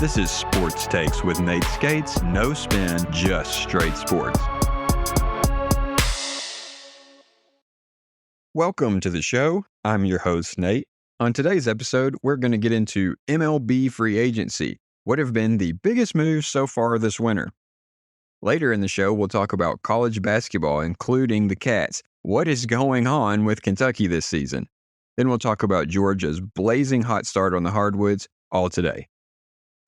This is Sports Takes with Nate Skates. No spin, just straight sports. Welcome to the show. I'm your host, Nate. On today's episode, we're going to get into MLB free agency. What have been the biggest moves so far this winter? Later in the show, we'll talk about college basketball, including the Cats. What is going on with Kentucky this season? Then we'll talk about Georgia's blazing hot start on the Hardwoods, all today.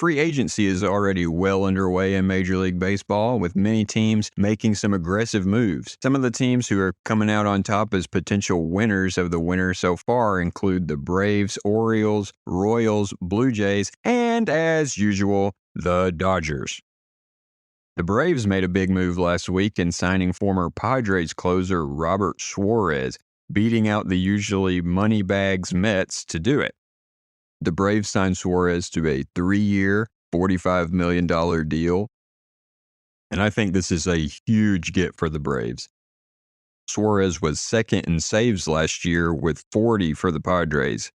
Free agency is already well underway in Major League Baseball, with many teams making some aggressive moves. Some of the teams who are coming out on top as potential winners of the winter so far include the Braves, Orioles, Royals, Blue Jays, and, as usual, the Dodgers. The Braves made a big move last week in signing former Padres closer Robert Suarez, beating out the usually moneybags Mets to do it. The Braves signed Suarez to a 3-year, $45 million deal, and I think this is a huge get for the Braves. Suarez was second in saves last year with 40 for the Padres.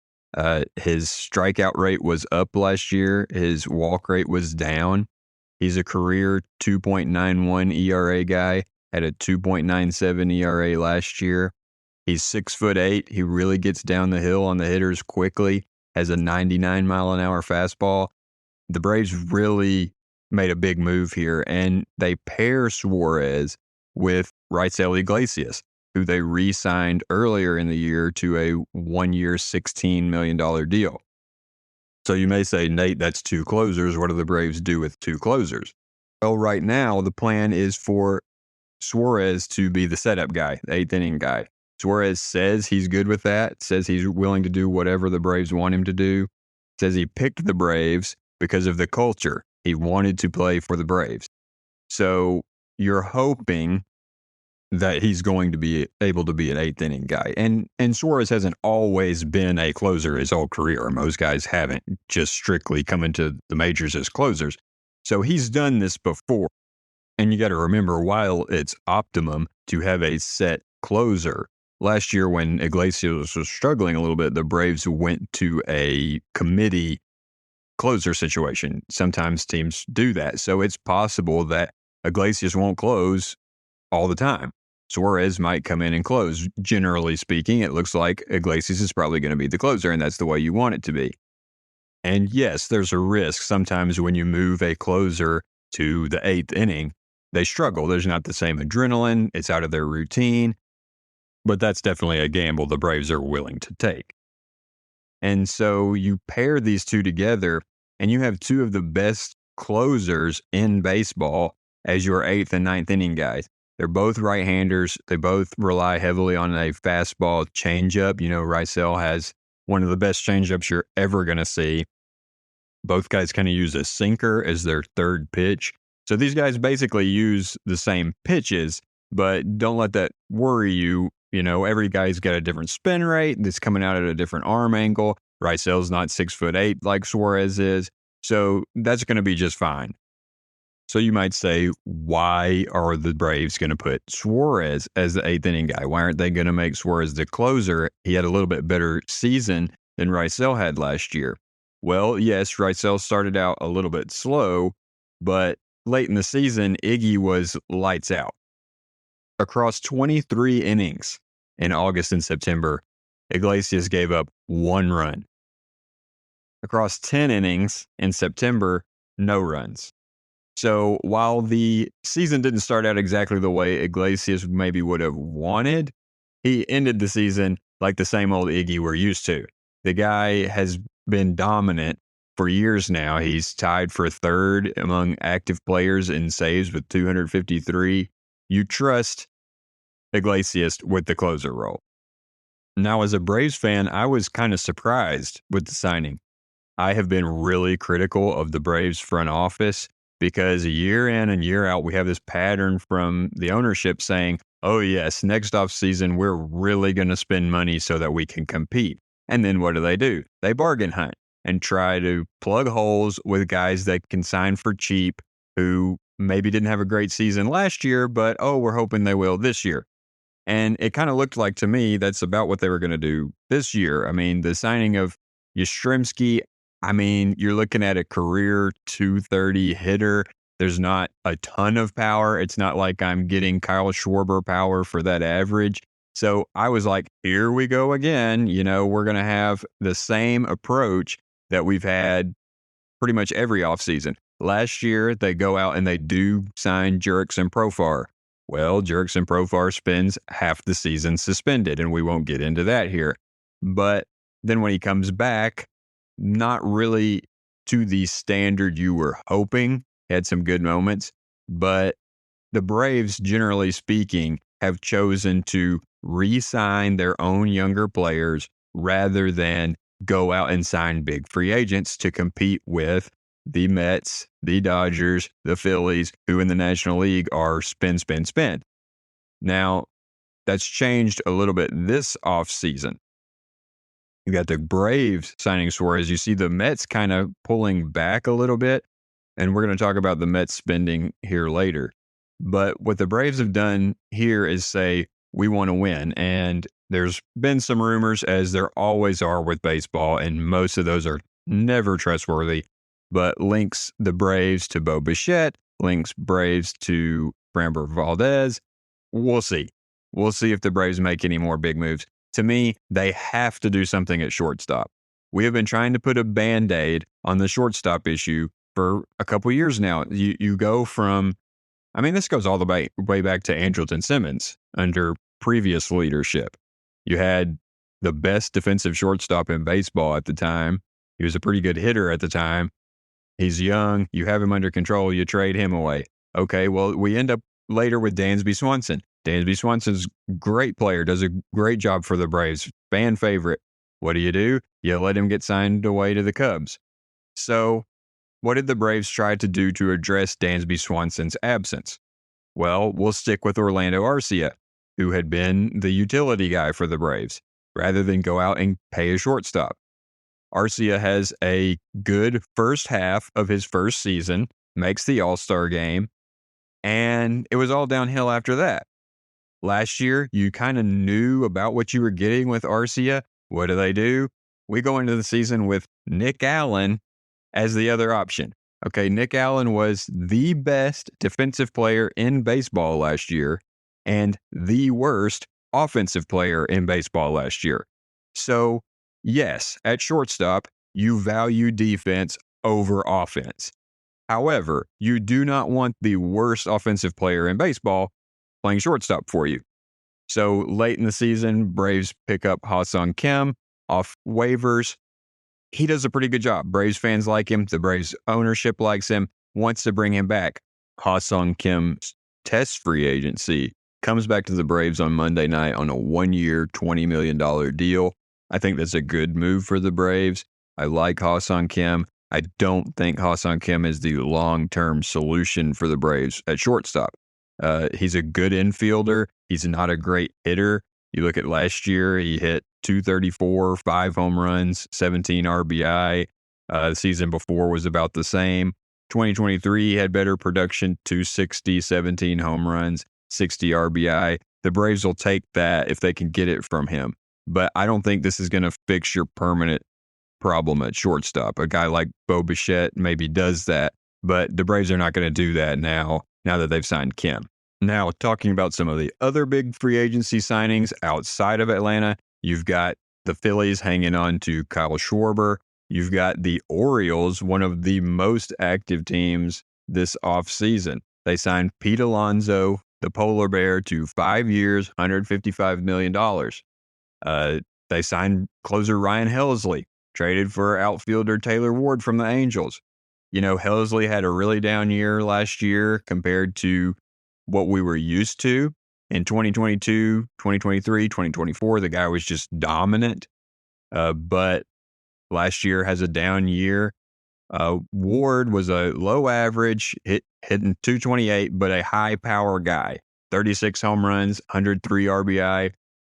His strikeout rate was up last year. His walk rate was down. He's a career 2.91 ERA guy, had a 2.97 ERA last year. He's 6'8". He really gets down the hill on the hitters quickly. Has a 99-mile-an-hour fastball. The Braves really made a big move here, and they pair Suarez with Raisel Iglesias, who they re-signed earlier in the year to a 1-year, $16 million deal. So you may say, Nate, that's two closers. What do the Braves do with two closers? Well, right now, the plan is for Suarez to be the setup guy, the eighth-inning guy. Suarez says he's good with that, says he's willing to do whatever the Braves want him to do, says he picked the Braves because of the culture. He wanted to play for the Braves. So you're hoping that he's going to be able to be an eighth-inning guy. And Suarez hasn't always been a closer his whole career. Most guys haven't just strictly come into the majors as closers. So he's done this before. And you got to remember, while it's optimum to have a set closer, last year, when Iglesias was struggling a little bit, the Braves went to a committee closer situation. Sometimes teams do that. So it's possible that Iglesias won't close all the time. Suarez might come in and close. Generally speaking, it looks like Iglesias is probably going to be the closer, and that's the way you want it to be. And yes, there's a risk sometimes when you move a closer to the eighth inning, they struggle. There's not the same adrenaline. It's out of their routine. But that's definitely a gamble the Braves are willing to take. And so you pair these two together, and you have two of the best closers in baseball as your eighth and ninth inning guys. They're both right-handers. They both rely heavily on a fastball changeup. You know, Raisel has one of the best changeups you're ever going to see. Both guys kind of use a sinker as their third pitch. So these guys basically use the same pitches, but don't let that worry you. You know, every guy's got a different spin rate that's coming out at a different arm angle. Raisel's not 6'8" like Suarez is. So that's going to be just fine. So you might say, why are the Braves going to put Suarez as the eighth inning guy? Why aren't they going to make Suarez the closer? He had a little bit better season than Raisel had last year. Well, yes, Raisel started out a little bit slow, but late in the season, Iggy was lights out. Across 23 innings in August and September, Iglesias gave up 1 run. Across 10 innings in September, no runs. So while the season didn't start out exactly the way Iglesias maybe would have wanted, he ended the season like the same old Iggy we're used to. The guy has been dominant for years now. He's tied for third among active players in saves with 253. You trust Iglesias with the closer role. Now, as a Braves fan, I was kind of surprised with the signing. I have been really critical of the Braves front office because year in and year out, we have this pattern from the ownership saying, oh yes, next offseason, we're really going to spend money so that we can compete. And then what do? They bargain hunt and try to plug holes with guys that can sign for cheap who maybe didn't have a great season last year, but, we're hoping they will this year. And it kind of looked like to me that's about what they were going to do this year. I mean, the signing of Yastrzemski, I mean, you're looking at a career 230 hitter. There's not a ton of power. It's not like I'm getting Kyle Schwarber power for that average. So I was like, here we go again. We're going to have the same approach that we've had pretty much every offseason. Last year, they go out and they do sign Jurickson Profar. Well, Jurickson Profar spends half the season suspended, and we won't get into that here. But then when he comes back, not really to the standard you were hoping. Had some good moments, but the Braves, generally speaking, have chosen to re-sign their own younger players rather than go out and sign big free agents to compete with the Mets, the Dodgers, the Phillies, who in the National League are spend, spend, spend. Now, that's changed a little bit this offseason. You got the Braves signing Suarez. You see the Mets kind of pulling back a little bit, and we're going to talk about the Mets spending here later. But what the Braves have done here is say, we want to win. And there's been some rumors, as there always are with baseball, and most of those are never trustworthy, but links the Braves to Bo Bichette, links Braves to Framber Valdez. We'll see. We'll see if the Braves make any more big moves. To me, they have to do something at shortstop. We have been trying to put a Band-Aid on the shortstop issue for a couple years now. You go from, this goes all the way back to Andrelton Simmons under previous leadership. You had the best defensive shortstop in baseball at the time. He was a pretty good hitter at the time. He's young. You have him under control. You trade him away. Okay, well, we end up later with Dansby Swanson. Dansby Swanson's a great player, does a great job for the Braves. Fan favorite. What do? You let him get signed away to the Cubs. So what did the Braves try to do to address Dansby Swanson's absence? Well, we'll stick with Orlando Arcia, who had been the utility guy for the Braves, rather than go out and pay a shortstop. Arcia has a good first half of his first season, makes the All-Star game, and it was all downhill after that. Last year, you kind of knew about what you were getting with Arcia. What do? We go into the season with Nick Allen as the other option. Okay, Nick Allen was the best defensive player in baseball last year and the worst offensive player in baseball last year. So, yes, at shortstop, you value defense over offense. However, you do not want the worst offensive player in baseball playing shortstop for you. So late in the season, Braves pick up Ha-Seong Kim off waivers. He does a pretty good job. Braves fans like him. The Braves ownership likes him, wants to bring him back. Ha-Seong Kim's test free agency comes back to the Braves on Monday night on a 1-year, $20 million deal. I think that's a good move for the Braves. I like Ha-Seong Kim. I don't think Ha-Seong Kim is the long-term solution for the Braves at shortstop. He's a good infielder. He's not a great hitter. You look at last year, he hit 234, 5 home runs, 17 RBI. The season before was about the same. 2023, he had better production, 260, 17 home runs, 60 RBI. The Braves will take that if they can get it from him. But I don't think this is going to fix your permanent problem at shortstop. A guy like Bo Bichette maybe does that, but the Braves are not going to do that now that they've signed Kim. Now, talking about some of the other big free agency signings outside of Atlanta, you've got the Phillies hanging on to Kyle Schwarber. You've got the Orioles, one of the most active teams this offseason. They signed Pete Alonso, the polar bear, to 5 years, $155 million. They signed closer Ryan Helsley, traded for outfielder Taylor Ward from the Angels. Helsley had a really down year last year compared to what we were used to. In 2022, 2023, 2024, the guy was just dominant. But last year has a down year. Ward was a low average, hitting 228, but a high power guy. 36 home runs, 103 RBI.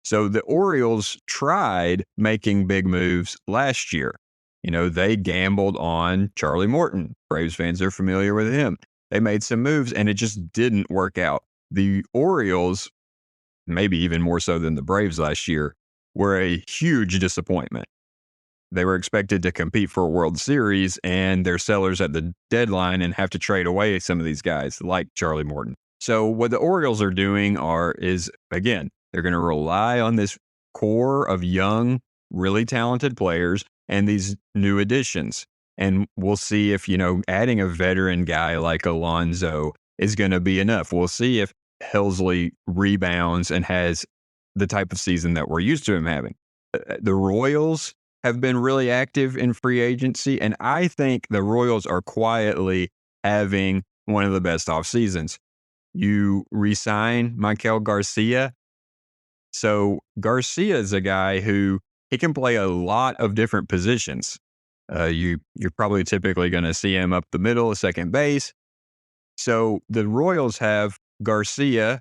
So the Orioles tried making big moves last year. They gambled on Charlie Morton. Braves fans are familiar with him. They made some moves, and it just didn't work out. The Orioles, maybe even more so than the Braves last year, were a huge disappointment. they were expected to compete for a World Series, and they're sellers at the deadline and have to trade away some of these guys like Charlie Morton. So what the Orioles are doing is again, they're going to rely on this core of young, really talented players and these new additions. And we'll see if, adding a veteran guy like Alonso is going to be enough. We'll see if Helsley rebounds and has the type of season that we're used to him having. The Royals have been really active in free agency, and I think the Royals are quietly having one of the best off seasons. You re-sign Michael Garcia. So Garcia is a guy who he can play a lot of different positions. You're probably typically going to see him up the middle, second base. So the Royals have Garcia,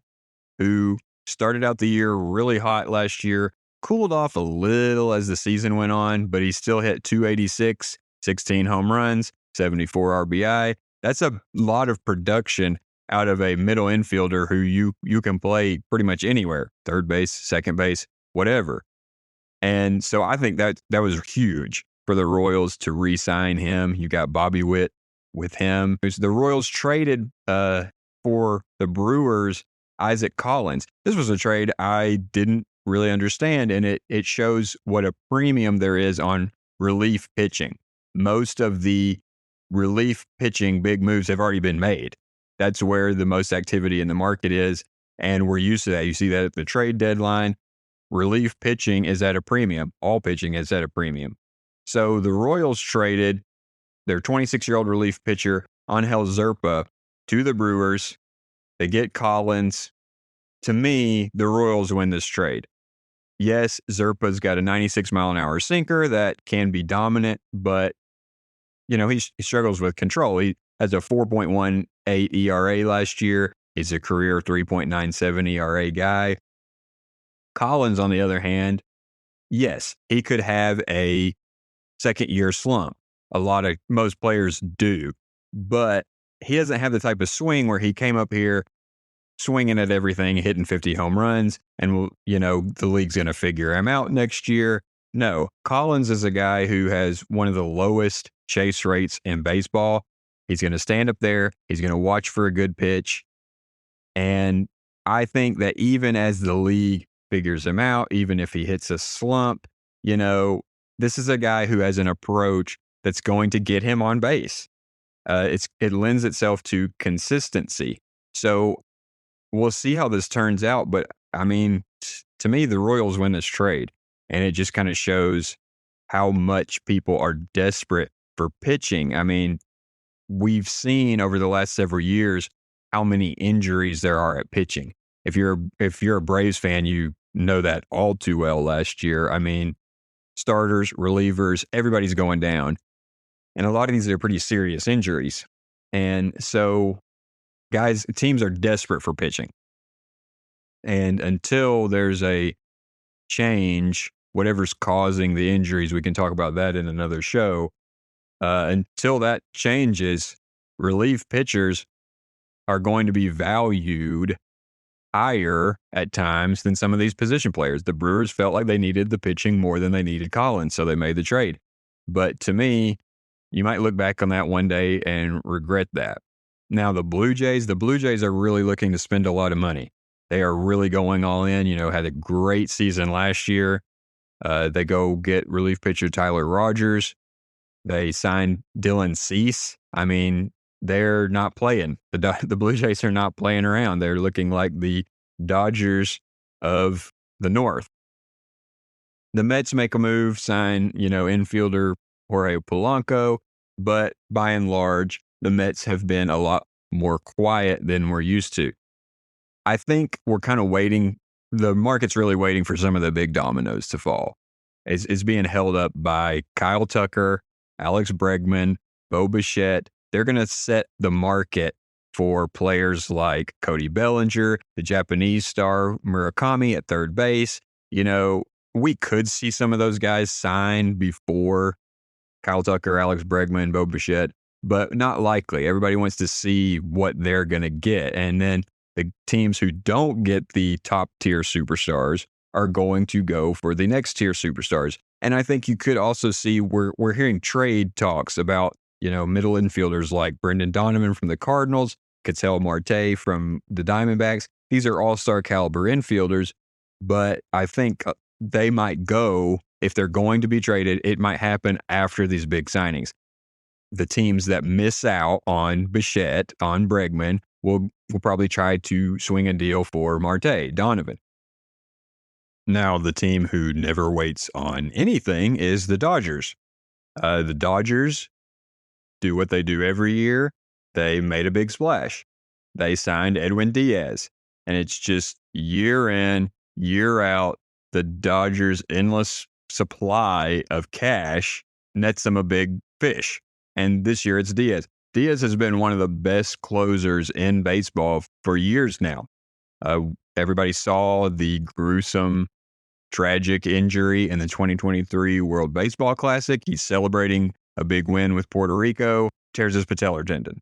who started out the year really hot last year, cooled off a little as the season went on, but he still hit 286, 16 home runs, 74 RBI. That's a lot of production out of a middle infielder who you can play pretty much anywhere, third base, second base, whatever. And so I think that was huge for the Royals to re-sign him. You got Bobby Witt with him. The Royals traded for the Brewers Isaac Collins. This was a trade I didn't really understand, and it shows what a premium there is on relief pitching. Most of the relief pitching big moves have already been made. That's where the most activity in the market is, and we're used to that. You see that at the trade deadline. Relief pitching is at a premium. All pitching is at a premium. So the Royals traded their 26-year-old relief pitcher, Angel Zerpa, to the Brewers. They get Collins. To me, the Royals win this trade. Yes, Zerpa's got a 96-mile-an-hour sinker that can be dominant, but he struggles with control. He has a 4.18 ERA last year. He's a career 3.97 ERA guy. Collins, on the other hand, yes, he could have a second-year slump. Most players do, but he doesn't have the type of swing where he came up here swinging at everything, hitting 50 home runs, and the league's going to figure him out next year. No, Collins is a guy who has one of the lowest chase rates in baseball. He's going to stand up there. He's going to watch for a good pitch. And I think that even as the league figures him out, even if he hits a slump, this is a guy who has an approach that's going to get him on base. It lends itself to consistency. So we'll see how this turns out. But I mean, to me, the Royals win this trade. And it just kind of shows how much people are desperate for pitching. I mean, we've seen over the last several years how many injuries there are at pitching. If you're a Braves fan, you know that all too well last year. I mean, starters, relievers, everybody's going down. And a lot of these are pretty serious injuries. And so, teams are desperate for pitching. And until there's a change, whatever's causing the injuries, we can talk about that in another show. Until that changes, relief pitchers are going to be valued higher at times than some of these position players. The Brewers felt like they needed the pitching more than they needed Collins, so they made the trade. But to me, you might look back on that one day and regret that. Now, the Blue Jays are really looking to spend a lot of money. They are really going all in, had a great season last year. They go get relief pitcher Tyler Rogers. They signed Dylan Cease. I mean, they're not playing. The Blue Jays are not playing around. They're looking like the Dodgers of the North. The Mets make a move, sign, infielder Jorge Polanco, but by and large, the Mets have been a lot more quiet than we're used to. I think we're kind of waiting. The market's really waiting for some of the big dominoes to fall. It's being held up by Kyle Tucker, Alex Bregman, Bo Bichette. They're going to set the market for players like Cody Bellinger, the Japanese star Murakami at third base. We could see some of those guys sign before Kyle Tucker, Alex Bregman, Bo Bichette, but not likely. Everybody wants to see what they're going to get. And then the teams who don't get the top tier superstars are going to go for the next tier superstars. And I think you could also see we're hearing trade talks about, middle infielders like Brendan Donovan from the Cardinals, Ketel Marte from the Diamondbacks. These are all-star caliber infielders, but I think they might go, if they're going to be traded, it might happen after these big signings. The teams that miss out on Bichette, on Bregman, will probably try to swing a deal for Marte, Donovan. Now, the team who never waits on anything is the Dodgers. The Dodgers do what they do every year. They made a big splash. They signed Edwin Diaz, and it's just year in, year out, the Dodgers' endless supply of cash nets them a big fish. And this year it's Diaz. Diaz has been one of the best closers in baseball for years now. Everybody saw the gruesome, tragic injury in the 2023 World Baseball Classic. He's celebrating a big win with Puerto Rico, tears his patellar tendon.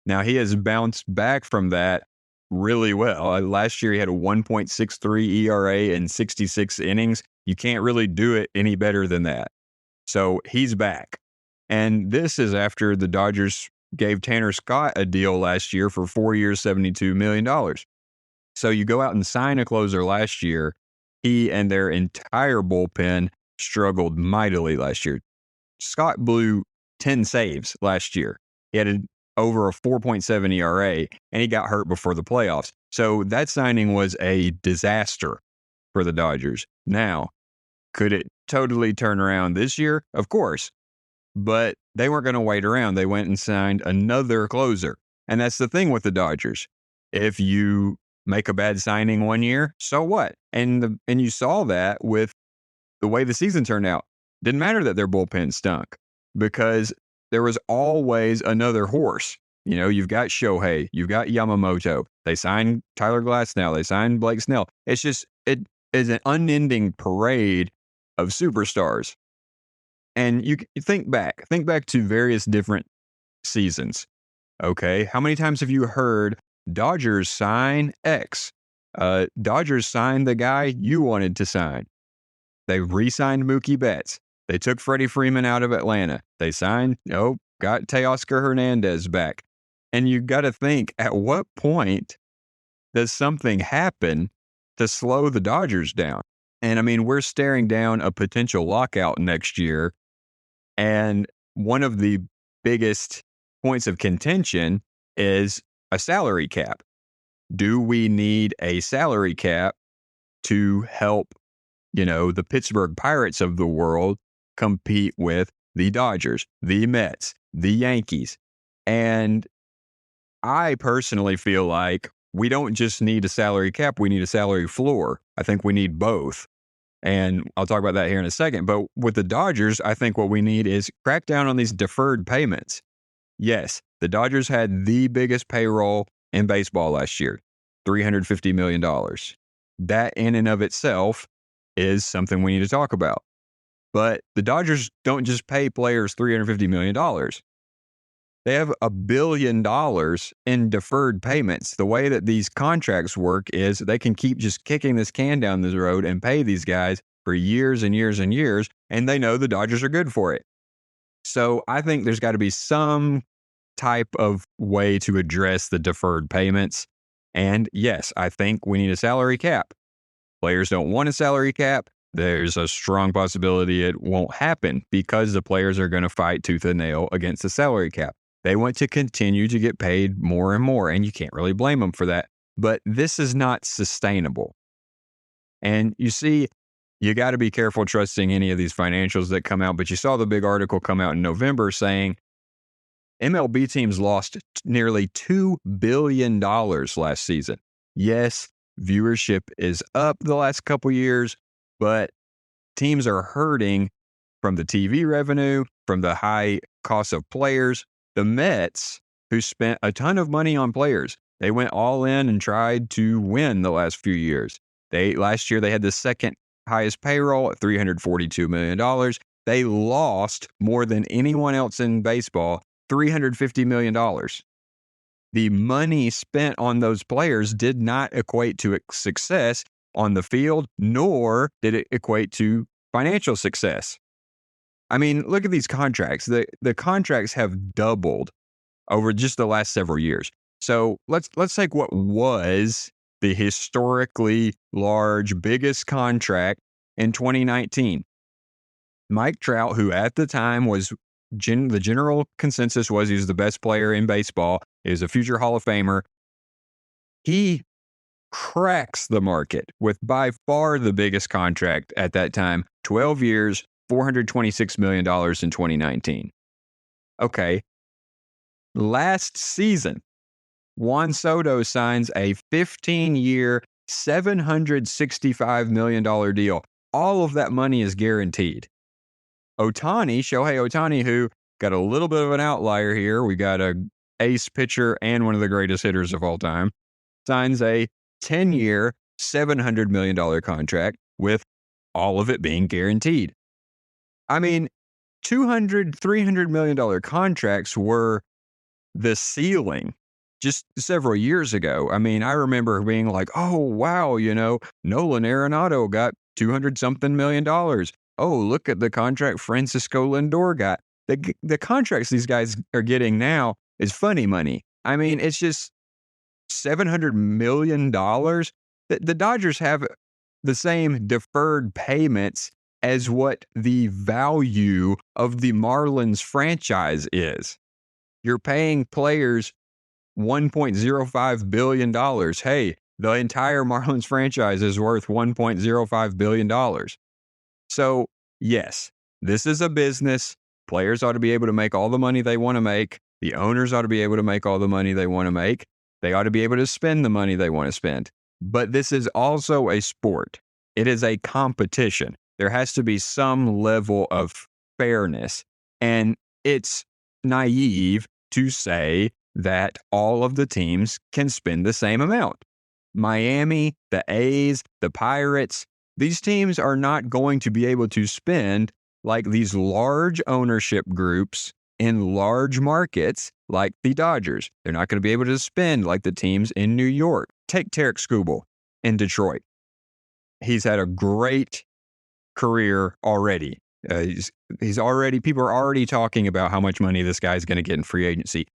Now, he has bounced back from that really well. Last year, he had a 1.63 ERA in 66 innings. You can't really do it any better than that. So he's back. And this is after the Dodgers gave Tanner Scott a deal last year for 4 years, $72 million. So you go out and sign a closer last year. He and their entire bullpen struggled mightily last year. Scott blew 10 saves last year. He had over a 4.7 ERA, and he got hurt before the playoffs. So that signing was a disaster for the Dodgers. Now, could it totally turn around this year? Of course. But they weren't going to wait around. They went and signed another closer. And that's the thing with the Dodgers. If you make a bad signing one year, so what? And you saw that with the way the season turned out. Didn't matter that their bullpen stunk because there was always another horse. You've got Shohei, you've got Yamamoto. They signed Tyler Glasnow. They signed Blake Snell. It's just, it is an unending parade of superstars. And you think back to various different seasons. Okay, how many times have you heard Dodgers sign X? Dodgers signed the guy you wanted to sign. They re-signed Mookie Betts. They took Freddie Freeman out of Atlanta. They signed, got Teoscar Hernandez back. And you got to think, at what point does something happen to slow the Dodgers down? And I mean, we're staring down a potential lockout next year. And one of the biggest points of contention is a salary cap. Do we need a salary cap to help, the Pittsburgh Pirates of the world compete with the Dodgers, the Mets, the Yankees? And I personally feel like we don't just need a salary cap, we need a salary floor. I think we need both. And I'll talk about that here in a second. But with the Dodgers, I think what we need is crack down on these deferred payments. Yes, the Dodgers had the biggest payroll in baseball last year, $350 million. That in and of itself is something we need to talk about. But the Dodgers don't just pay players $350 million. They have $1 billion in deferred payments. The way that these contracts work is they can keep just kicking this can down the road and pay these guys for years and years and years, and they know the Dodgers are good for it. So I think there's got to be some type of way to address the deferred payments. And yes, I think we need a salary cap. Players don't want a salary cap. There's a strong possibility it won't happen because the players are going to fight tooth and nail against the salary cap. They want to continue to get paid more and more, and you can't really blame them for that. But this is not sustainable. And you see, you got to be careful trusting any of these financials that come out. But you saw the big article come out in November saying MLB teams lost nearly $2 billion last season. Yes, viewership is up the last couple years, but teams are hurting from the TV revenue, from the high cost of players. The Mets, who spent a ton of money on players, they went all in and tried to win the last few years. Last year, they had the second highest payroll at $342 million. They lost more than anyone else in baseball, $350 million. The money spent on those players did not equate to success on the field, nor did it equate to financial success. I mean, look at these contracts. The contracts have doubled over just the last several years. So let's take what was the historically large, biggest contract in 2019. Mike Trout, who at the time was the general consensus was he was the best player in baseball, he was a future Hall of Famer. He cracks the market with by far the biggest contract at that time, 12 years, $426 million in 2019. Okay. Last season, Juan Soto signs a 15-year, $765 million deal. All of that money is guaranteed. Shohei Ohtani, who got a little bit of an outlier here. We got an ace pitcher and one of the greatest hitters of all time, signs a 10-year, $700 million contract with all of it being guaranteed. I mean, $200, $300 million contracts were the ceiling just several years ago. I mean, I remember being like, oh, wow, Nolan Arenado got $200-something million. Oh, look at the contract Francisco Lindor got. The contracts these guys are getting now is funny money. I mean, it's just $700 million. The Dodgers have the same deferred payments as what the value of the Marlins franchise is. You're paying players $1.05 billion. Hey, the entire Marlins franchise is worth $1.05 billion. So, yes, this is a business. Players ought to be able to make all the money they want to make. The owners ought to be able to make all the money they want to make. They ought to be able to spend the money they want to spend. But this is also a sport. It is a competition. There has to be some level of fairness. And it's naive to say that all of the teams can spend the same amount. Miami, the A's, the Pirates, these teams are not going to be able to spend like these large ownership groups in large markets like the Dodgers. They're not going to be able to spend like the teams in New York. Take Tarek Skubal in Detroit. He's had a great career already. People are already talking about how much money this guy's going to get in free agency.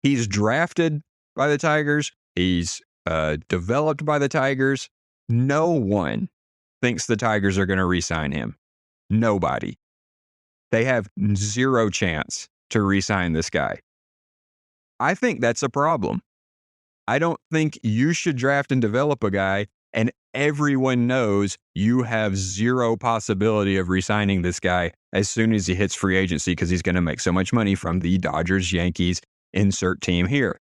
He's drafted by the Tigers. He's developed by the Tigers. No one thinks the Tigers are going to re-sign him. Nobody. They have zero chance to re-sign this guy. I think that's a problem. I don't think you should draft and develop a guy and everyone knows you have zero possibility of re-signing this guy as soon as he hits free agency because he's going to make so much money from the Dodgers, Yankees, insert team here.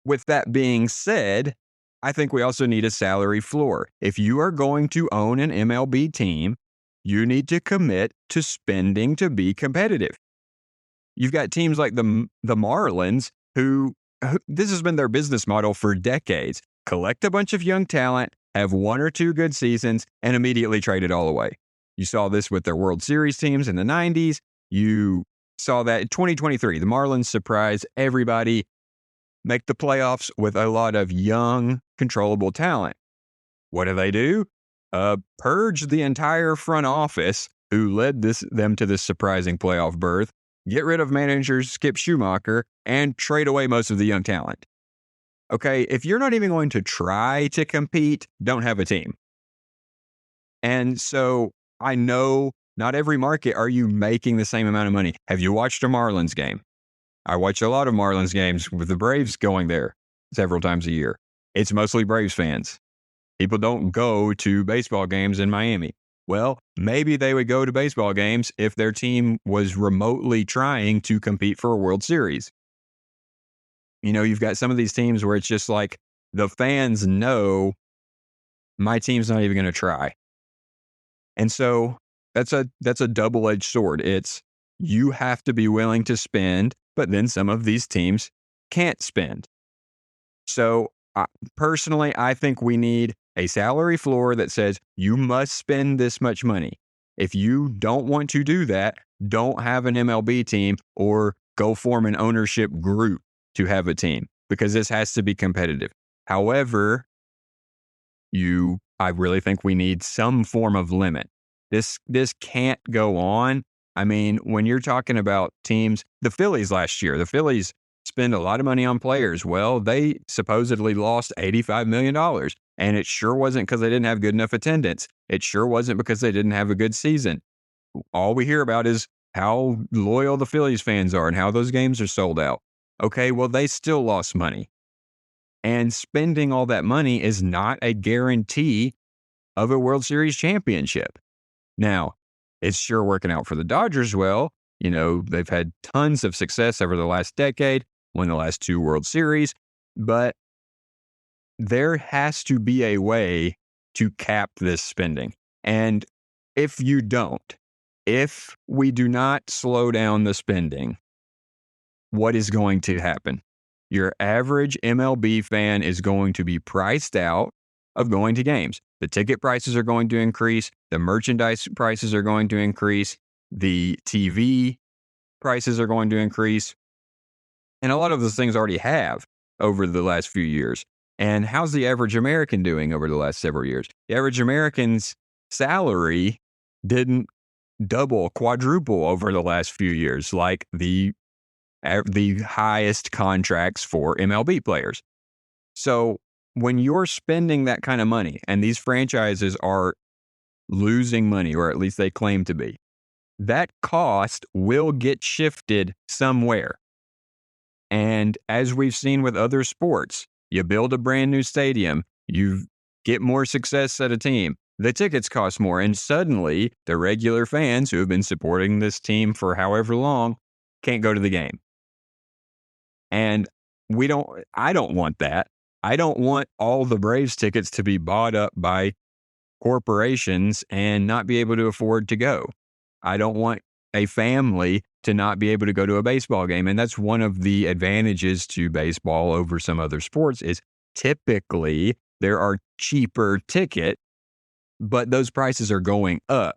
With that being said, I think we also need a salary floor. If you are going to own an MLB team, you need to commit to spending to be competitive. You've got teams like the Marlins who this has been their business model for decades. Collect a bunch of young talent, have one or two good seasons, and immediately trade it all away. You saw this with their World Series teams in the 90s. You saw that in 2023. The Marlins surprised everybody, make the playoffs with a lot of young, controllable talent. What do? Purge the entire front office who led them to this surprising playoff berth, get rid of manager Skip Schumacher, and trade away most of the young talent. Okay, if you're not even going to try to compete, don't have a team. And so I know not every market are you making the same amount of money. Have you watched a Marlins game? I watch a lot of Marlins games with the Braves going there several times a year. It's mostly Braves fans. People don't go to baseball games in Miami. Well, maybe they would go to baseball games if their team was remotely trying to compete for a World Series. You've got some of these teams where it's just like the fans know my team's not even going to try. And so that's a double-edged sword. It's you have to be willing to spend, but then some of these teams can't spend. So personally, I think we need a salary floor that says you must spend this much money. If you don't want to do that, don't have an MLB team or go form an ownership group to have a team because this has to be competitive. However, I really think we need some form of limit. This can't go on. I mean, when you're talking about teams, the Phillies last year, the Phillies spend a lot of money on players. Well, they supposedly lost $85 million. And it sure wasn't because they didn't have good enough attendance. It sure wasn't because they didn't have a good season. All we hear about is how loyal the Phillies fans are and how those games are sold out. Okay, well, they still lost money. And spending all that money is not a guarantee of a World Series championship. Now, it's sure working out for the Dodgers well. You know, they've had tons of success over the last decade, won the last 2 World Series, but there has to be a way to cap this spending. And if we do not slow down the spending, what is going to happen? Your average MLB fan is going to be priced out of going to games. The ticket prices are going to increase. The merchandise prices are going to increase. The TV prices are going to increase. And a lot of those things already have over the last few years. And how's the average American doing over the last several years? The average American's salary didn't double, quadruple over the last few years, like the highest contracts for MLB players. So when you're spending that kind of money, and these franchises are losing money, or at least they claim to be, that cost will get shifted somewhere. And as we've seen with other sports, you build a brand new stadium, you get more success at a team, the tickets cost more, and suddenly the regular fans who have been supporting this team for however long can't go to the game. And I don't want that. I don't want all the Braves tickets to be bought up by corporations and not be able to afford to go. I don't want a family to not be able to go to a baseball game. And that's one of the advantages to baseball over some other sports is typically there are cheaper tickets, but those prices are going up.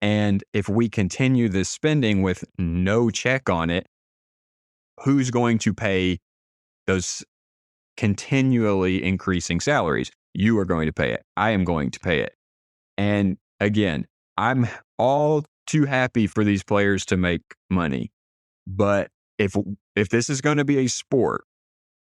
And if we continue this spending with no check on it, who's going to pay those continually increasing salaries? You are going to pay it. I am going to pay it. And again, I'm all too happy for these players to make money. But if this is going to be a sport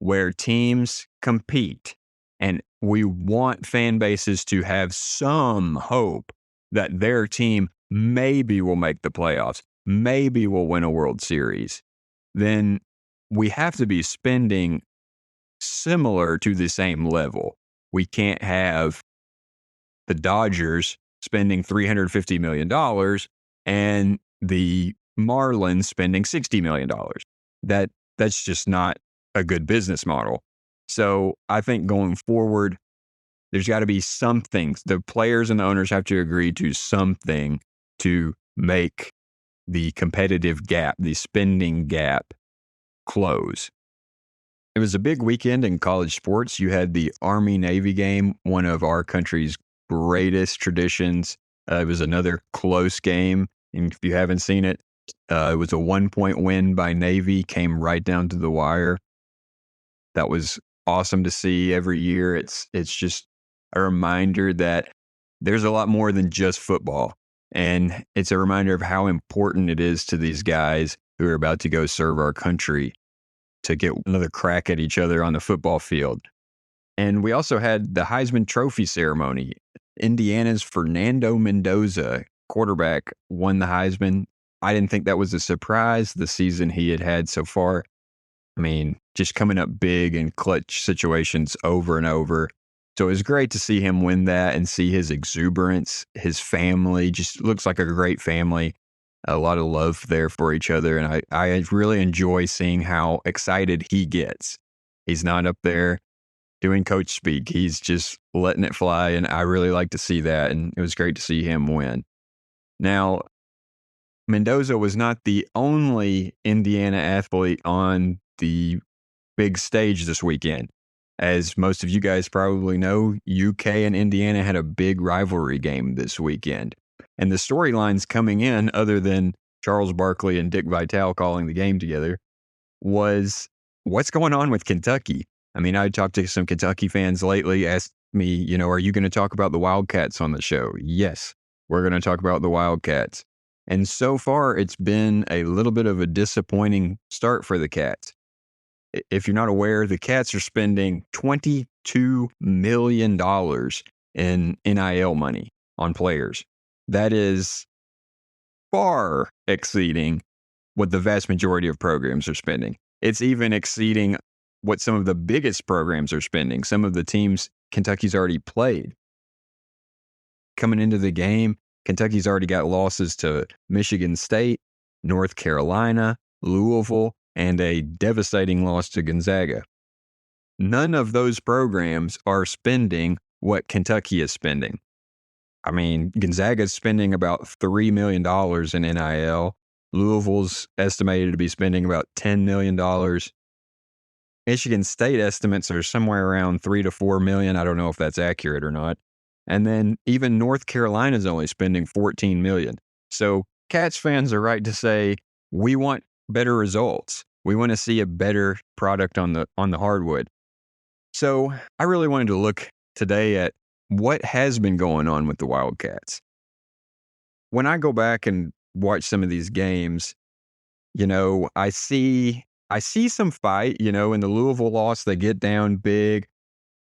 where teams compete and we want fan bases to have some hope that their team maybe will make the playoffs, maybe will win a World Series, then we have to be spending similar to the same level. We can't have the Dodgers spending $350 million and the Marlins spending $60 million. That's just not a good business model. So I think going forward, there's got to be something. The players and the owners have to agree to something to make the competitive gap, the spending gap, close. It was a big weekend in college sports. You had the Army-Navy game, one of our country's greatest traditions. It was another close game. And if you haven't seen it, it was a 1-point win by Navy, came right down to the wire. That was awesome to see every year. It's just a reminder that there's a lot more than just football. And it's a reminder of how important it is to these guys who are about to go serve our country to get another crack at each other on the football field. And we also had the Heisman Trophy ceremony. Indiana's Fernando Mendoza, quarterback, won the Heisman. I didn't think that was a surprise, the season he had so far. I mean, just coming up big in clutch situations over and over. So it was great to see him win that and see his exuberance. His family just looks like a great family. A lot of love there for each other. And I really enjoy seeing how excited he gets. He's not up there doing coach speak. He's just letting it fly. And I really like to see that. And it was great to see him win. Now, Mendoza was not the only Indiana athlete on the big stage this weekend. As most of you guys probably know, UK and Indiana had a big rivalry game this weekend. And the storylines coming in, other than Charles Barkley and Dick Vitale calling the game together, was what's going on with Kentucky? I mean, I talked to some Kentucky fans lately, asked me, are you going to talk about the Wildcats on the show? Yes. we're going to talk about the Wildcats. And so far, it's been a little bit of a disappointing start for the Cats. If you're not aware, the Cats are spending $22 million in NIL money on players. That is far exceeding what the vast majority of programs are spending. It's even exceeding what some of the biggest programs are spending. Some of the teams Kentucky's already played. Coming into the game, Kentucky's already got losses to Michigan State, North Carolina, Louisville, and a devastating loss to Gonzaga. None of those programs are spending what Kentucky is spending. I mean, Gonzaga's spending about $3 million in NIL. Louisville's estimated to be spending about $10 million. Michigan State estimates are somewhere around $3 to $4 million. I don't know if that's accurate or not. And then even North Carolina's only spending $14 million. So Cats fans are right to say, we want better results. We want to see a better product on the hardwood. So I really wanted to look today at what has been going on with the Wildcats. When I go back and watch some of these games, I see some fight. In the Louisville loss, they get down big,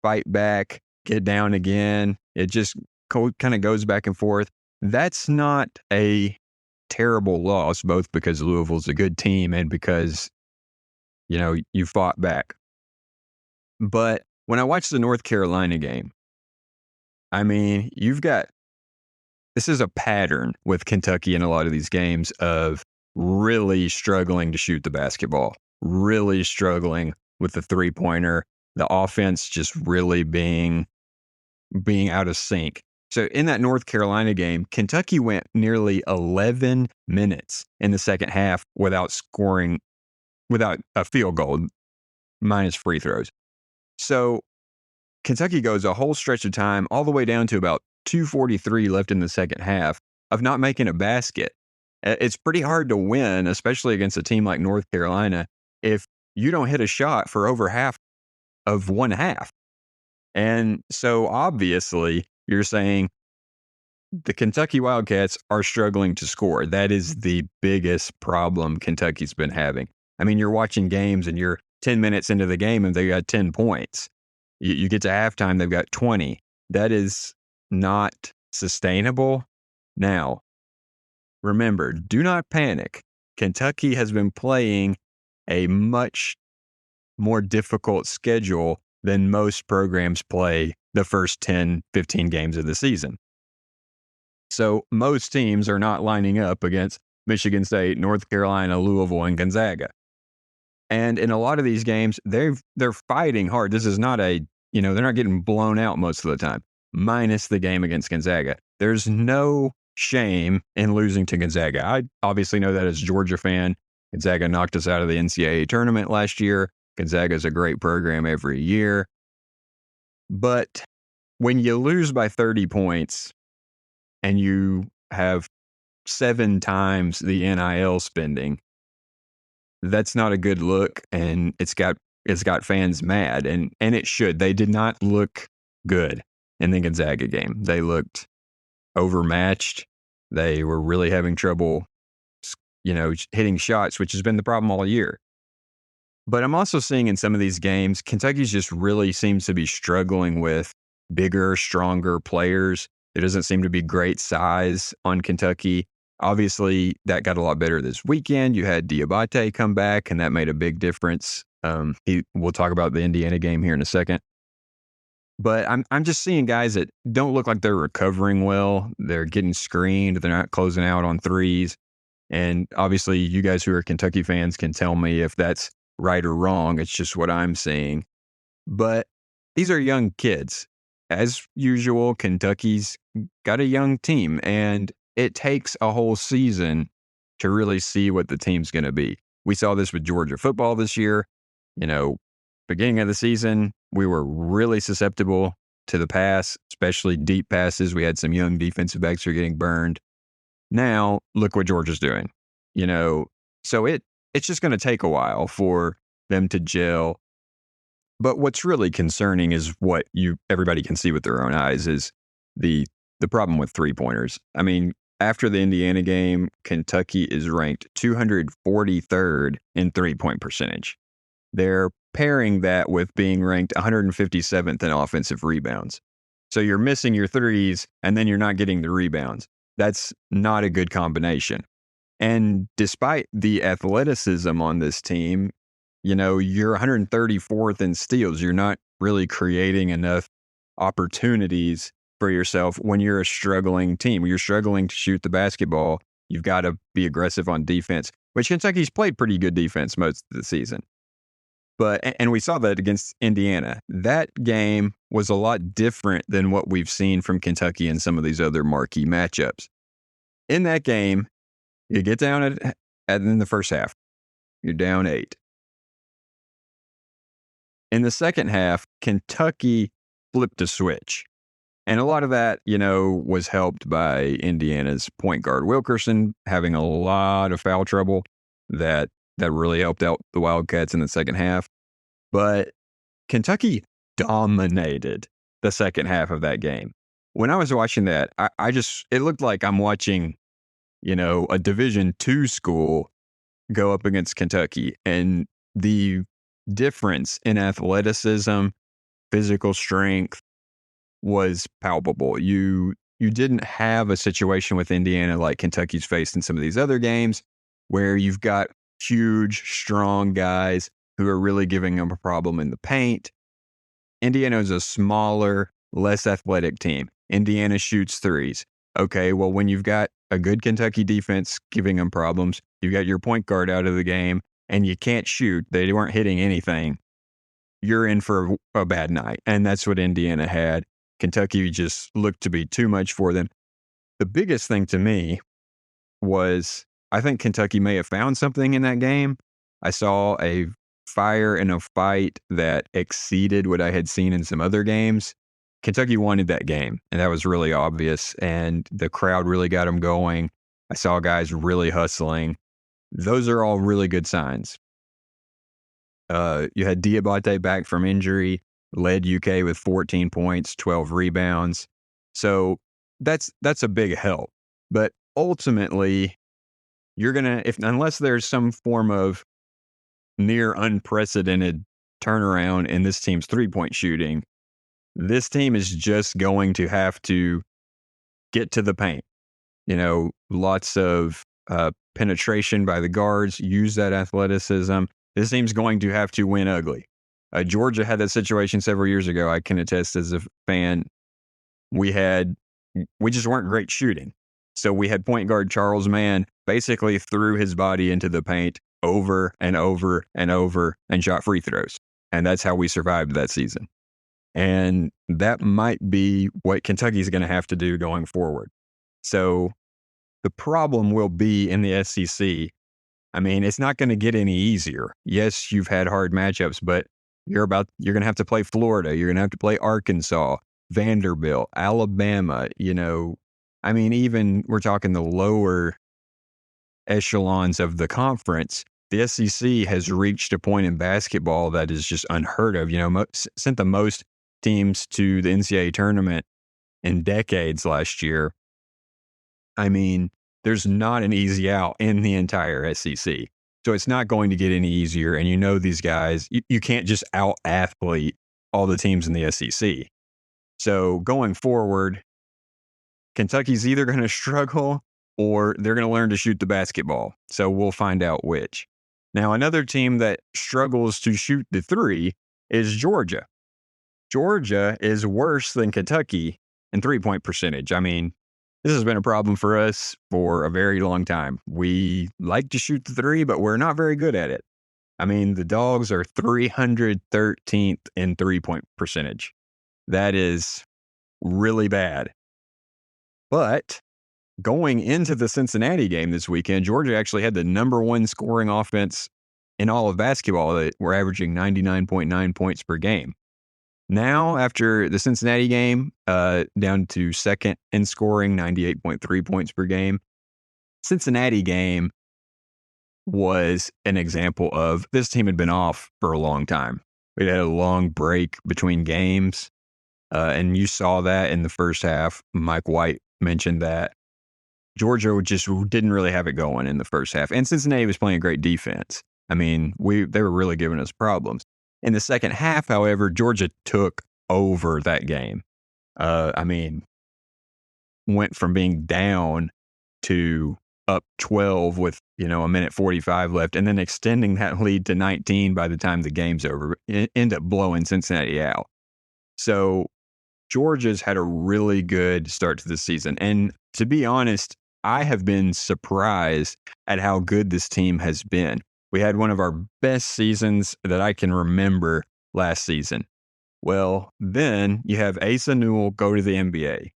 fight back, get down again. It just kind of goes back and forth. That's not a terrible loss, both because Louisville's a good team and because, you fought back. But when I watch the North Carolina game, I mean, this is a pattern with Kentucky in a lot of these games of really struggling to shoot the basketball, really struggling with the three-pointer, the offense just really being out of sync. So in that North Carolina game, Kentucky went nearly 11 minutes in the second half without a field goal, minus free throws. So Kentucky goes a whole stretch of time all the way down to about 2:43 left in the second half of not making a basket. It's pretty hard to win, especially against a team like North Carolina, if you don't hit a shot for over half of one half. And so obviously you're saying the Kentucky Wildcats are struggling to score. That is the biggest problem Kentucky's been having. I mean, you're watching games and you're 10 minutes into the game and they got 10 points. You get to halftime, they've got 20. That is not sustainable. Now, remember, do not panic. Kentucky has been playing a much more difficult schedule than most programs play the first 10, 15 games of the season. So most teams are not lining up against Michigan State, North Carolina, Louisville, and Gonzaga. And in a lot of these games, they're fighting hard. This is not they're not getting blown out most of the time, minus the game against Gonzaga. There's no shame in losing to Gonzaga. I obviously know that as a Georgia fan. Gonzaga knocked us out of the NCAA tournament last year. Gonzaga is a great program every year. But when you lose by 30 points and you have 7 times the NIL spending, that's not a good look, and it's got fans mad, and it should. They did not look good in the Gonzaga game. They looked overmatched. They were really having trouble, hitting shots, which has been the problem all year. But I'm also seeing in some of these games, Kentucky's just really seems to be struggling with bigger, stronger players. There doesn't seem to be great size on Kentucky. Obviously, that got a lot better this weekend. You had Diabate come back, and that made a big difference. We'll talk about the Indiana game here in a second. But I'm just seeing guys that don't look like they're recovering well. They're getting screened. They're not closing out on threes. And obviously, you guys who are Kentucky fans can tell me if that's right or wrong. It's just what I'm seeing. But these are young kids. As usual, Kentucky's got a young team, and it takes a whole season to really see what the team's going to be. We saw this with Georgia football this year. Beginning of the season, we were really susceptible to the pass, especially deep passes. We had some young defensive backs who are getting burned. Now, look what Georgia's doing. So it's just going to take a while for them to gel. But what's really concerning is what everybody can see with their own eyes is the the problem with three-pointers. I mean, after the Indiana game, Kentucky is ranked 243rd in three-point percentage. They're pairing that with being ranked 157th in offensive rebounds. So you're missing your threes, and then you're not getting the rebounds. That's not a good combination. And despite the athleticism on this team, you're 134th in steals. You're not really creating enough opportunities for yourself when you're a struggling team. When you're struggling to shoot the basketball, you've got to be aggressive on defense, which Kentucky's played pretty good defense most of the season. And we saw that against Indiana. That game was a lot different than what we've seen from Kentucky in some of these other marquee matchups. In that game, you get down in the first half, you're down 8. In the second half, Kentucky flipped a switch. And a lot of that, was helped by Indiana's point guard Wilkerson having a lot of foul trouble that really helped out the Wildcats in the second half. But Kentucky dominated the second half of that game. When I was watching that, it looked like I'm watching, a Division II school go up against Kentucky. And the difference in athleticism, physical strength was palpable. You didn't have a situation with Indiana like Kentucky's faced in some of these other games where you've got huge, strong guys who are really giving them a problem in the paint. Indiana is a smaller, less athletic team. Indiana shoots threes. Okay, well, when you've got a good Kentucky defense giving them problems, you've got your point guard out of the game, and you can't shoot. They weren't hitting anything. You're in for a bad night. And that's what Indiana had. Kentucky just looked to be too much for them. The biggest thing to me was I think Kentucky may have found something in that game. I saw a fire and a fight that exceeded what I had seen in some other games. Kentucky wanted that game, and that was really obvious, and the crowd really got them going. I saw guys really hustling. Those are all really good signs. You had Diabate back from injury, led UK with 14 points, 12 rebounds. So that's a big help. But ultimately, you're going to, unless there's some form of near unprecedented turnaround in this team's three-point shooting, this team is just going to have to get to the paint. Lots of penetration by the guards, use that athleticism. This team's going to have to win ugly. Georgia had that situation several years ago. I can attest as a fan. We just weren't great shooting. So we had point guard Charles Mann basically threw his body into the paint over and over and over and shot free throws. And that's how we survived that season. And that might be what Kentucky's going to have to do going forward. So the problem will be in the SEC. I mean, it's not going to get any easier. Yes, you've had hard matchups, but you're going to have to play Florida. You're going to have to play Arkansas, Vanderbilt, Alabama. Even we're talking the lower echelons of the conference. The SEC has reached a point in basketball that is just unheard of. Sent the most teams to the NCAA tournament in decades last year. There's not an easy out in the entire SEC. So it's not going to get any easier. And these guys, you can't just out-athlete all the teams in the SEC. So going forward, Kentucky's either going to struggle or they're going to learn to shoot the basketball. So we'll find out which. Now, another team that struggles to shoot the three is Georgia. Georgia is worse than Kentucky in three-point percentage. This has been a problem for us for a very long time. We like to shoot the three, but we're not very good at it. The Dogs are 313th in three-point percentage. That is really bad. But going into the Cincinnati game this weekend, Georgia actually had the number one scoring offense in all of basketball. That were averaging 99.9 points per game. Now, after the Cincinnati game, down to second in scoring, 98.3 points per game. Cincinnati game was an example of this team had been off for a long time. We had a long break between games. And you saw that in the first half. Mike White mentioned that Georgia just didn't really have it going in the first half. And Cincinnati was playing great defense. I mean, they were really giving us problems. In the second half, however, Georgia took over that game. Went from being down to up 12 with, a minute 45 left, and then extending that lead to 19 by the time the game's over. It ended up blowing Cincinnati out. So Georgia's had a really good start to the season. And to be honest, I have been surprised at how good this team has been. We had one of our best seasons that I can remember last season. Well, then you have Asa Newell go to the NBA.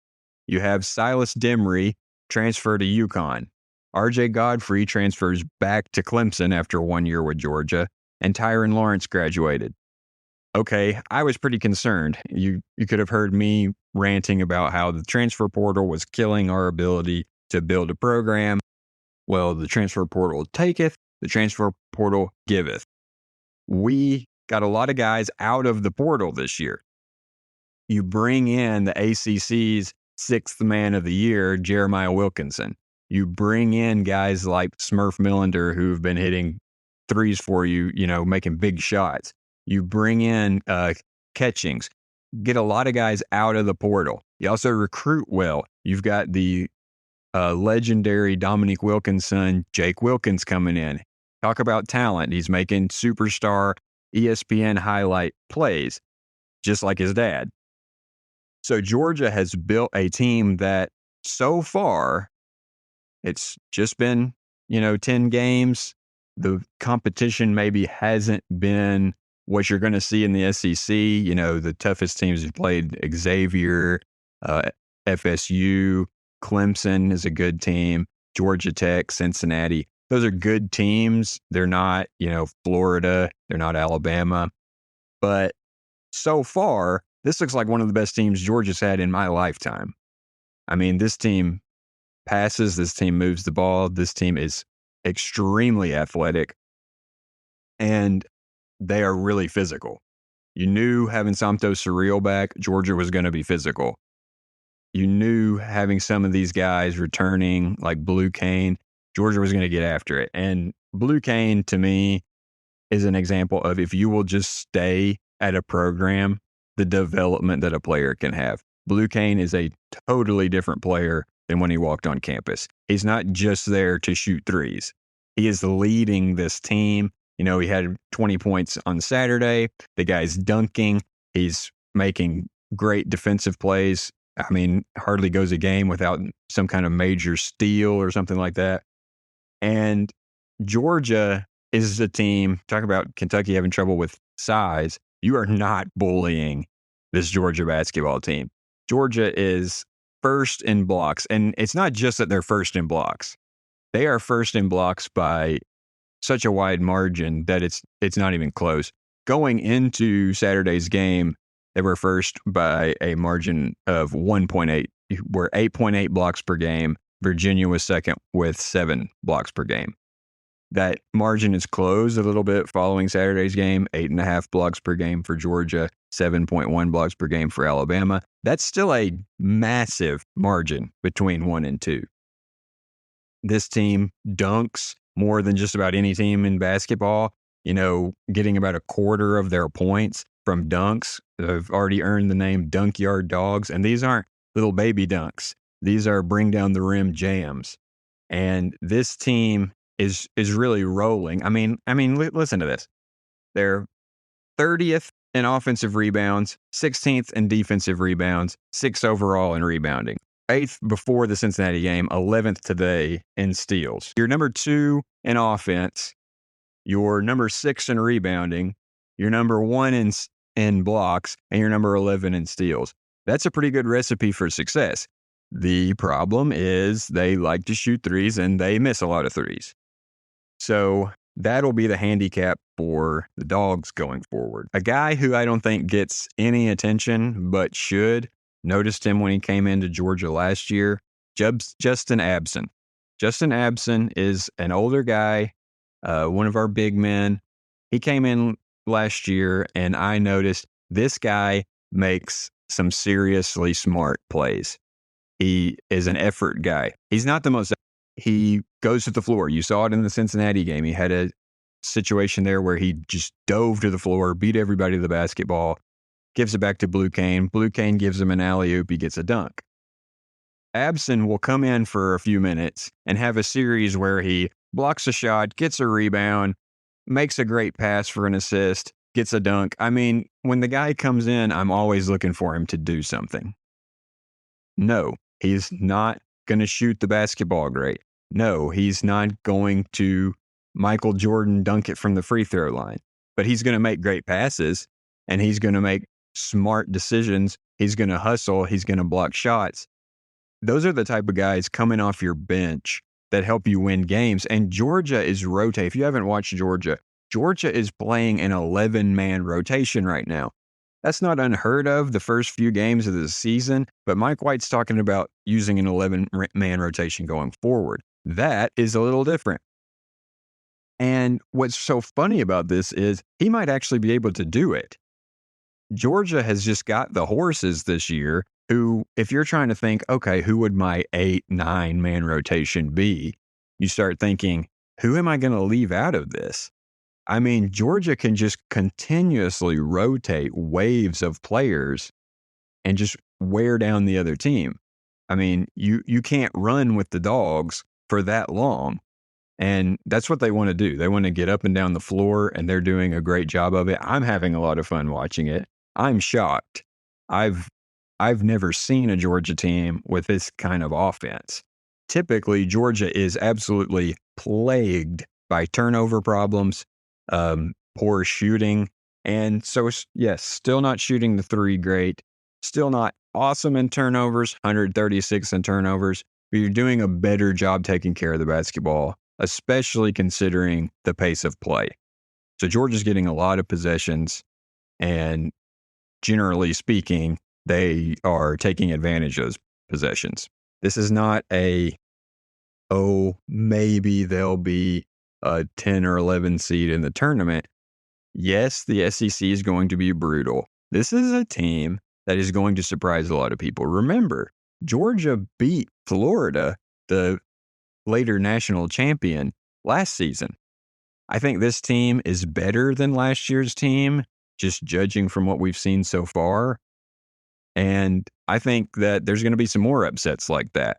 You have Silas Demery transfer to UConn. R.J. Godfrey transfers back to Clemson after 1 year with Georgia, and Tyron Lawrence graduated. Okay, I was pretty concerned. You could have heard me ranting about how the transfer portal was killing our ability to build a program. Well, the transfer portal taketh, the transfer portal giveth. We got a lot of guys out of the portal this year. You bring in the ACC's sixth man of the year, Jeremiah Wilkinson. You bring in guys like Smurf Millender who've been hitting threes for you, making big shots. You bring in Catchings. Get a lot of guys out of the portal. You also recruit well. You've got the legendary Dominique Wilkinson, Jake Wilkins coming in. Talk about talent. He's making superstar ESPN highlight plays, just like his dad. So Georgia has built a team that so far, it's just been, 10 games. The competition maybe hasn't been what you're going to see in the SEC. The toughest teams have played Xavier, FSU, Clemson is a good team, Georgia Tech, Cincinnati. Those are good teams. They're not, Florida. They're not Alabama. But so far, this looks like one of the best teams Georgia's had in my lifetime. I mean, this team passes. This team moves the ball. This team is extremely athletic. And they are really physical. You knew having Santo Surreal back, Georgia was going to be physical. You knew having some of these guys returning, like Blue Cane, Georgia was going to get after it. And Blue Cane, to me, is an example of if you will just stay at a program, the development that a player can have. Blue Cane is a totally different player than when he walked on campus. He's not just there to shoot threes. He is leading this team. He had 20 points on Saturday. The guy's dunking. He's making great defensive plays. I mean, hardly goes a game without some kind of major steal or something like that. And Georgia is a team, talk about Kentucky having trouble with size. You are not bullying this Georgia basketball team. Georgia is first in blocks. And it's not just that they're first in blocks. They are first in blocks by such a wide margin that it's not even close. Going into Saturday's game, they were first by a margin of 1.8. We're 8.8 blocks per game. Virginia was second with 7 blocks per game. That margin is closed a little bit following Saturday's game. 8.5 blocks per game for Georgia, 7.1 blocks per game for Alabama. That's still a massive margin between 1 and 2. This team dunks more than just about any team in basketball, getting about a quarter of their points from dunks. They've already earned the name Dunkyard Dawgs, and these aren't little baby dunks. These are bring down the rim jams. And this team is really rolling. I mean, listen to this. They're 30th in offensive rebounds, 16th in defensive rebounds, 6th overall in rebounding. 8th before the Cincinnati game, 11th today in steals. You're number 2 in offense. You're number 6 in rebounding. You're number 1 in blocks, and you're number 11 in steals. That's a pretty good recipe for success. The problem is they like to shoot threes, and they miss a lot of threes. So that'll be the handicap for the Dogs going forward. A guy who I don't think gets any attention, but should. Noticed him when he came into Georgia last year. Justin Abson. Justin Abson is an older guy, one of our big men. He came in last year, and I noticed this guy makes some seriously smart plays. He is an effort guy. He's not the most. He goes to the floor. You saw it in the Cincinnati game. He had a situation there where he just dove to the floor, beat everybody to the basketball, gives it back to Blue Cane. Blue Cane gives him an alley-oop. He gets a dunk. Abson will come in for a few minutes and have a series where he blocks a shot, gets a rebound, makes a great pass for an assist, gets a dunk. I mean, when the guy comes in, I'm always looking for him to do something. No, he's not going to shoot the basketball great. No, he's not going to Michael Jordan dunk it from the free throw line. But he's going to make great passes, and he's going to make smart decisions. He's going to hustle. He's going to block shots. Those are the type of guys coming off your bench that help you win games. And Georgia is rotating. If you haven't watched Georgia, Georgia is playing an 11-man rotation right now. That's not unheard of the first few games of the season, but Mike White's talking about using an 11-man rotation going forward. That is a little different. And what's so funny about this is he might actually be able to do it. Georgia has just got the horses this year who, if you're trying to think, okay, who would my 8-9-man rotation be? You start thinking, who am I going to leave out of this? I mean, Georgia can just continuously rotate waves of players and just wear down the other team. I mean, you can't run with the Dogs for that long. And that's what they want to do. They want to get up and down the floor, and they're doing a great job of it. I'm having a lot of fun watching it. I'm shocked. I've never seen a Georgia team with this kind of offense. Typically, Georgia is absolutely plagued by turnover problems, poor shooting. And so, yes, still not shooting the three great, still not awesome in turnovers, 136 in turnovers, but you're doing a better job taking care of the basketball, especially considering the pace of play. So Georgia's getting a lot of possessions, and generally speaking, they are taking advantage of those possessions. This is not maybe they'll be a 10 or 11 seed in the tournament. Yes, the SEC is going to be brutal. This is a team that is going to surprise a lot of people. Remember, Georgia beat Florida, the later national champion, last season. I think this team is better than last year's team, just judging from what we've seen so far. And I think that there's going to be some more upsets like that.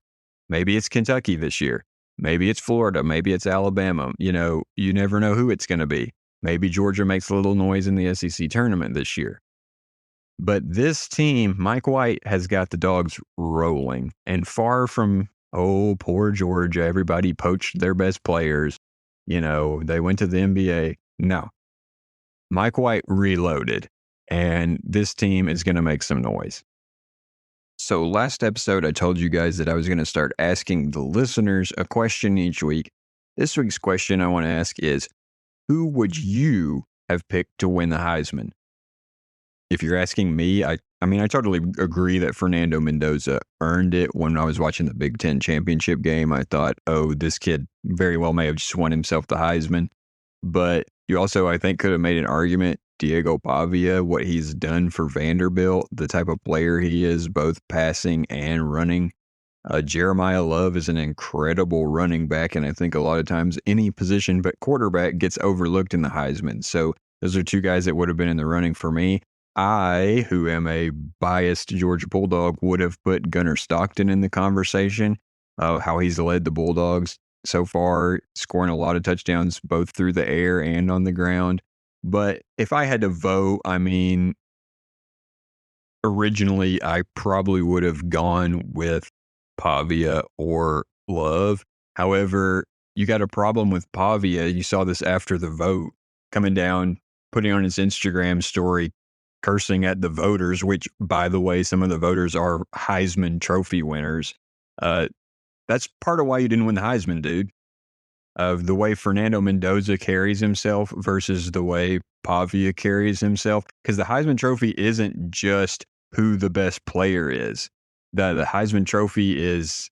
Maybe it's Kentucky this year. Maybe it's Florida. Maybe it's Alabama. You know, you never know who it's going to be. Maybe Georgia makes a little noise in the SEC tournament this year. But this team, Mike White, has got the Dogs rolling. And far from, oh, poor Georgia, everybody poached their best players. You know, they went to the NBA. No. Mike White reloaded. And this team is going to make some noise. So last episode, I told you guys that I was going to start asking the listeners a question each week. This week's question I want to ask is, who would you have picked to win the Heisman? If you're asking me, I totally agree that Fernando Mendoza earned it. When I was watching the Big Ten championship game, I thought, oh, this kid very well may have just won himself the Heisman. But you also, I think, could have made an argument, Diego Pavia, what he's done for Vanderbilt, the type of player he is, both passing and running. Jeremiah Love is an incredible running back, and I think a lot of times any position but quarterback gets overlooked in the Heisman. So those are two guys that would have been in the running for me. I, who am a biased Georgia Bulldog, would have put Gunnar Stockton in the conversation, how he's led the Bulldogs so far, scoring a lot of touchdowns both through the air and on the ground. But if I had to vote, originally I probably would have gone with Pavia or Love. However, you got a problem with Pavia. You saw this after the vote, coming down, putting on his Instagram story, cursing at the voters, which, by the way, some of the voters are Heisman Trophy winners. That's part of why you didn't win the Heisman, dude. Of the way Fernando Mendoza carries himself versus the way Pavia carries himself. Because the Heisman Trophy isn't just who the best player is. The Heisman Trophy is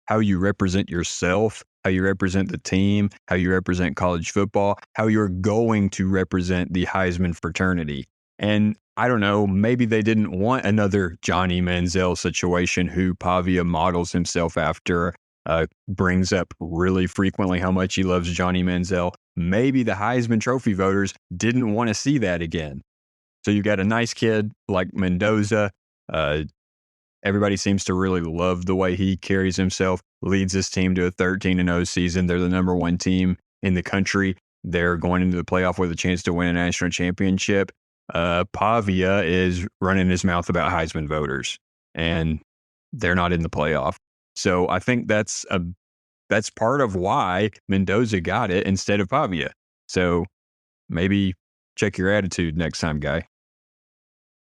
how you represent yourself, how you represent the team, how you represent college football, how you're going to represent the Heisman fraternity. And I don't know, maybe they didn't want another Johnny Manziel situation who Pavia models himself after, brings up really frequently how much he loves Johnny Manziel. Maybe the Heisman Trophy voters didn't want to see that again. So you got a nice kid like Mendoza. Everybody seems to really love the way he carries himself, leads this team to a 13-0 season. They're the number one team in the country. They're going into the playoff with a chance to win a national championship. Pavia is running his mouth about Heisman voters, and they're not in the playoff. So I think that's part of why Mendoza got it instead of Pavia. So maybe check your attitude next time, guy.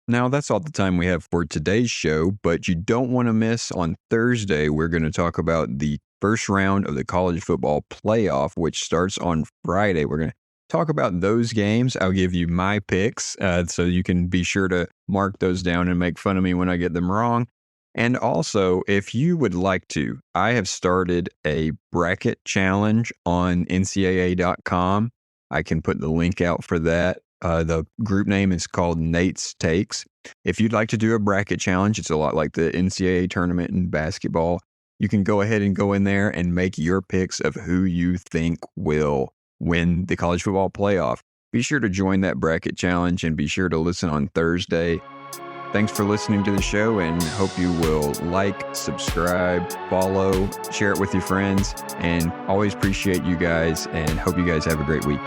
Now, that's all the time we have for today's show, but you don't want to miss on Thursday. We're going to talk about the first round of the college football playoff, which starts on Friday. We're going to talk about those games. I'll give you my picks, so you can be sure to mark those down and make fun of me when I get them wrong. And also, if you would like to, I have started a bracket challenge on ncaa.com. I can put the link out for that. The group name is called Nate's Takes. If you'd like to do a bracket challenge, it's a lot like the NCAA tournament in basketball. You can go ahead and go in there and make your picks of who you think will win the college football playoff. Be sure to join that bracket challenge and be sure to listen on Thursday. Thanks for listening to the show, and hope you will like, subscribe, follow, share it with your friends, and always appreciate you guys, and hope you guys have a great week.